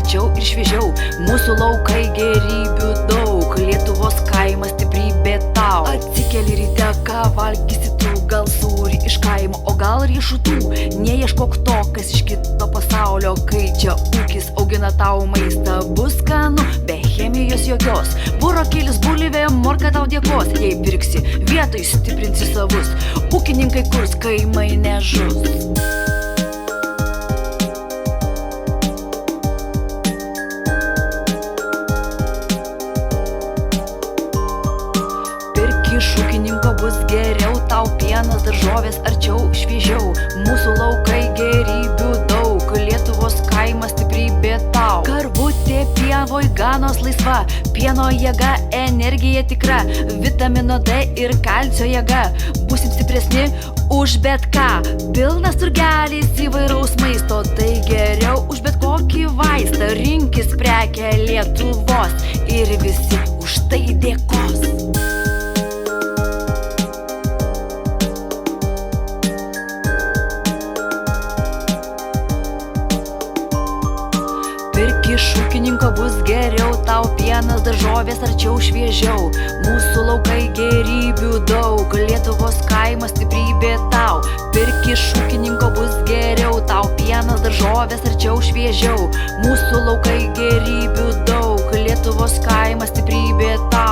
arčiau ir šviežiau. Mūsų laukai gėrybių daug, Lietuvos kaimas stiprybė tau. Atsikeli ryte, ką valgysi tu, gal sūrį iš kaimo, o gal riešutų. Neieškok to, kas iš kito pasaulio, kai čia ūkis augina tau maistą. Bus skanu, be chemijos jokios, burokilis, bulvė, morka tau dėkos. Jei pirksi, vietoj stiprinsi savus, ūkininkai kurs, kaimai nežus. Iš ūkininko bus geriau, tau pienas, daržovės arčiau, šviežiau. Mūsų laukai gėrybių daug, Lietuvos kaimas stiprybė tau. Karvutė pievoj ganos laisva, pieno jėga, energija tikra, vitamino D ir kalcio jėga. Būsim stipresni už bet ką, pilnas turgelis įvairaus maisto, tai geriau už bet kokį vaistą. Rinkis prekę Lietuvos ir visi už tai dėkos. Pirk iš ūkininko bus geriau, tau pienas, daržovės arčiau, šviežiau. Mūsų laukai gėrybių daug, Lietuvos kaimas stiprybė tau. Pirk iš ūkininko bus geriau, tau pienas, daržovės arčiau, šviežiau. Mūsų laukai gėrybių daug, Lietuvos kaimas stiprybė tau.